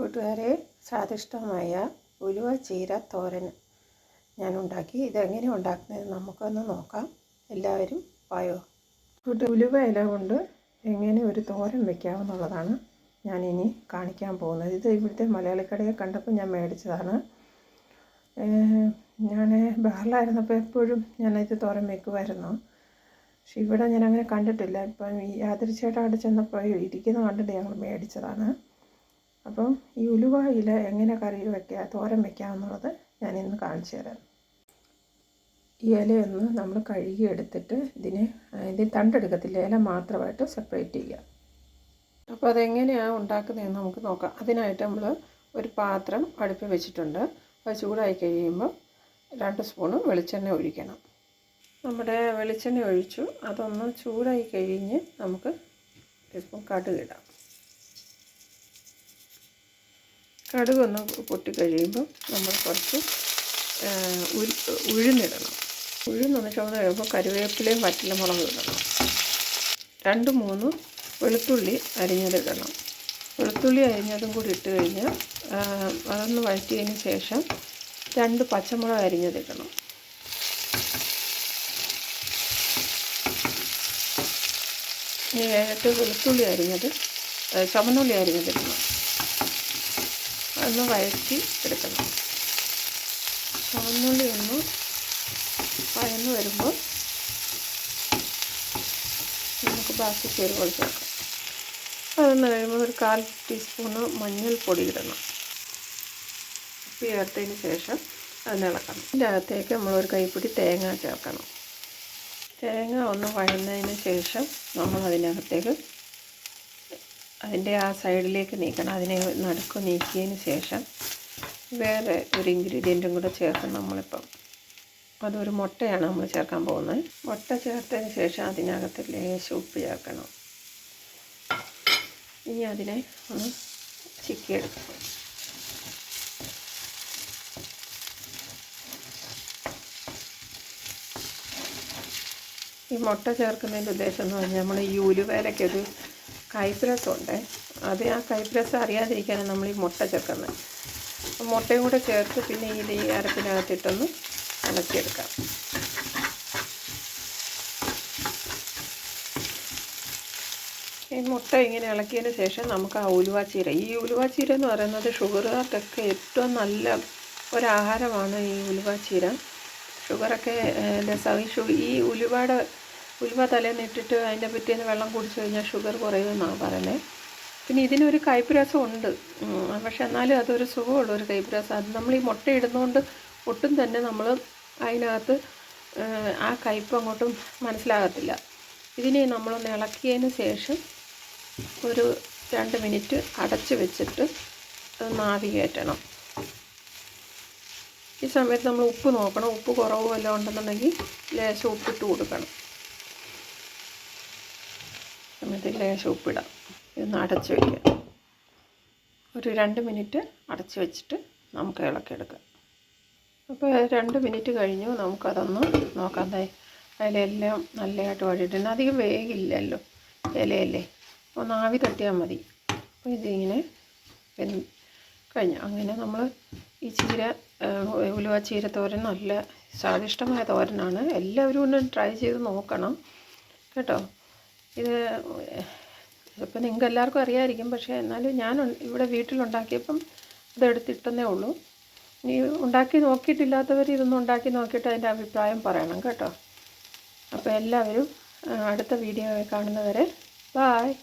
കൂട്ടുകാരെ, സ്വാദിഷ്ടമായ ഉലുവ ചീര തോരൻ ഞാൻ ഉണ്ടാക്കി. ഇതെങ്ങനെ ഉണ്ടാക്കുന്നത് നമുക്കൊന്ന് നോക്കാം. എല്ലാവരും വായോ. ഉലുവ ഇല കൊണ്ട് എങ്ങനെ ഒരു തോരൻ വയ്ക്കാമെന്നുള്ളതാണ് ഞാനിനി കാണിക്കാൻ പോകുന്നത്. ഇത് ഇവിടുത്തെ മലയാളിക്കടയിൽ കണ്ടപ്പോൾ ഞാൻ മേടിച്ചതാണ്. ഞാൻ ബഹറിലായിരുന്നപ്പോൾ എപ്പോഴും ഞാനിത് തോരൻ വയ്ക്കുമായിരുന്നു. പക്ഷെ ഇവിടെ ഞാൻ അങ്ങനെ കണ്ടിട്ടില്ല. ഇപ്പം ഈ യാദൃച്ഛയായിട്ട് അവിടെ ചെന്നപ്പോൾ ഇരിക്കുന്ന കണ്ടിട്ട് ഞങ്ങൾ മേടിച്ചതാണ്. അപ്പം ഈ ഉലുവ ഇല എങ്ങനെ കറി വയ്ക്കുക, തോരൻ വയ്ക്കാമെന്നുള്ളത് ഞാനിന്ന് കാണിച്ചു തരാം. ഈ ഇലയൊന്ന് നമ്മൾ കഴുകി എടുത്തിട്ട് ഇതിൽ തണ്ടെടുക്കത്തില്ല, ഇല മാത്രമായിട്ട് സെപ്പറേറ്റ് ചെയ്യുക. അപ്പോൾ അതെങ്ങനെയാണ് ഉണ്ടാക്കുന്നതെന്ന് നമുക്ക് നോക്കാം. അതിനായിട്ട് നമ്മൾ ഒരു പാത്രം അടുപ്പിൽ വെച്ചിട്ടുണ്ട്. അത് ചൂടായി കഴിയുമ്പോൾ 2 സ്പൂണ് വെളിച്ചെണ്ണ ഒഴിക്കണം. നമ്മുടെ വെളിച്ചെണ്ണ ഒഴിച്ചു. അതൊന്ന് ചൂടായി കഴിഞ്ഞ് നമുക്ക് 1 സ്പൂൺ കടുക് ഇടാം. കടുകൊന്ന് പൊട്ടിക്കഴിയുമ്പോൾ നമ്മൾ കുറച്ച് ഉഴുന്നിടണം. ഉഴുന്നൊന്ന് ചുവന്ന് കഴിയുമ്പോൾ കറിവേപ്പിലയും വറ്റൽമുളകും ഇടണം. 2-3 വെളുത്തുള്ളി അരിഞ്ഞതിടണം. വെളുത്തുള്ളി അരിഞ്ഞതും കൂടി ഇട്ട് കഴിഞ്ഞാൽ അതൊന്ന് വഴറ്റിയതിന് ശേഷം 2 പച്ചമുളക് അരിഞ്ഞതിടണം. ഇനി വേഗത്ത് വെളുത്തുള്ളി അരിഞ്ഞത് ചുവന്നുള്ളി അരിഞ്ഞതിടണം. അതൊന്ന് വഴറ്റി എടുക്കണം. ചുവന്നുള്ളി ഒന്ന് വഴന്ന് വരുമ്പോൾ നമുക്ക് ബാക്കി ചേരുവകൾ ചേർക്കാം. അതൊന്ന് കഴിയുമ്പോൾ ഒരു 1/4 ടീസ്പൂണ് മഞ്ഞൾപ്പൊടി ഇടണം. ഉപ്പ് ചേർത്തതിന് ശേഷം അത് ഇളക്കണം. ഇതിൻ്റെ അകത്തേക്ക് നമ്മളൊരു കൈപ്പിടി തേങ്ങ ചേർക്കണം. തേങ്ങ ഒന്ന് വഴന്നതിന് ശേഷം നമ്മൾ അതിനകത്തേക്ക് അതിൻ്റെ ആ സൈഡിലേക്ക് നീക്കണം. അതിനെ നടുക്ക് നീക്കിയതിന് ശേഷം വേറെ ഒരു ഇൻഗ്രീഡിയൻറ്റും കൂടെ ചേർക്കണം നമ്മളിപ്പം. അതൊരു മുട്ടയാണ് നമ്മൾ ചേർക്കാൻ പോകുന്നത്. മുട്ട ചേർത്തതിന് ശേഷം അതിനകത്ത് ലേശം ഉപ്പ് ചേർക്കണം. ഇനി അതിനെ ഒന്ന് ചിക്കിയെടുക്കണം. ഈ മുട്ട ചേർക്കുന്നതിൻ്റെ ഉദ്ദേശം എന്ന് പറഞ്ഞാൽ നമ്മൾ ഈ ഉലുവയിലൊരു കൈപ്രസമുണ്ട്. അത് ആ കൈപ്രസം അറിയാതിരിക്കാനാണ് നമ്മൾ ഈ മുട്ട ചേർക്കുന്നത്. മുട്ടയും കൂടെ ചേർത്ത് പിന്നെ ഈ അരപ്പിനകത്തിട്ടൊന്ന് ഇളക്കിയെടുക്കാം. ഈ മുട്ട ഇങ്ങനെ ഇളക്കിയതിന് ശേഷം നമുക്ക് ആ ഉലുവാച്ചീര, ഈ ഉലുവാച്ചീര എന്ന് പറയുന്നത് ഷുഗറുകാർക്കൊക്കെ ഏറ്റവും നല്ല ഒരാഹാരമാണ് ഈ ഉലുവാച്ചീര. ഷുഗറൊക്കെ ഈ ഉലുവ തലേന്ന് ഇട്ടിട്ട് അതിൻ്റെ പിറ്റേന്ന് വെള്ളം കുടിച്ചു കഴിഞ്ഞാൽ ഷുഗർ കുറയുമെന്നാണ് പറയുന്നത്. പിന്നെ ഇതിനൊരു കയ്പ്പ് ഉണ്ട്, പക്ഷെ എന്നാലും അതൊരു സുഖമുള്ളൊരു കയ്പ്പ് രസം. അത് നമ്മൾ ഈ മുട്ട ഇടുന്നതുകൊണ്ട് ഒട്ടും തന്നെ നമ്മൾ അതിനകത്ത് ആ കയ്പ്പ് അങ്ങോട്ടും മനസ്സിലാകത്തില്ല. ഇതിനെ നമ്മളൊന്ന് ഇളക്കിയതിന് ശേഷം ഒരു 2 മിനിറ്റ് അടച്ച് വെച്ചിട്ട് ആവി കയറ്റണം. ഈ സമയത്ത് നമ്മൾ ഉപ്പ് നോക്കണം. ഉപ്പ് കുറവ് വല്ലതും ഉണ്ടെന്നുണ്ടെങ്കിൽ ലേശം ഉപ്പിട്ട് കൊടുക്കണം. സമയത്ത് ലേശം ഉപ്പിടാം. ഇതൊന്ന് അടച്ച് വയ്ക്കാം. ഒരു 2 മിനിറ്റ് അടച്ച് വെച്ചിട്ട് നമുക്ക് ഇളക്കിയെടുക്കാം. അപ്പോൾ 2 മിനിറ്റ് കഴിഞ്ഞു. നമുക്കതൊന്ന് നോക്കാം. അതിലെല്ലാം നല്ലതായിട്ട് വഴിയിട്ടുണ്ട്. അധികം വേഗില്ലല്ലോ ഇലയല്ലേ, ഒന്ന് ആവി തട്ടിയാൽ മതി. അപ്പോൾ ഇതിങ്ങനെ കഴിഞ്ഞു. അങ്ങനെ നമ്മൾ ഈ ഉലുവ ചീര തോരൻ നല്ല സ്വാദിഷ്ടമായ തോരനാണ്. എല്ലാവരും ഒന്ന് ട്രൈ ചെയ്ത് നോക്കണം കേട്ടോ. ഇത് ഇപ്പം നിങ്ങൾക്ക് എല്ലാവർക്കും അറിയാമായിരിക്കും, പക്ഷേ എന്നാലും ഞാൻ ഇവിടെ വീട്ടിലുണ്ടാക്കിയപ്പം ഇതെടുത്തിട്ടെന്നേ ഉള്ളൂ. ഇനി ഉണ്ടാക്കി നോക്കിയിട്ടില്ലാത്തവർ ഇതൊന്നും ഉണ്ടാക്കി നോക്കിയിട്ട് അതിൻ്റെ അഭിപ്രായം പറയണം കേട്ടോ. അപ്പോൾ എല്ലാവരും അടുത്ത വീഡിയോ കാണുന്നവരെ ബായ്.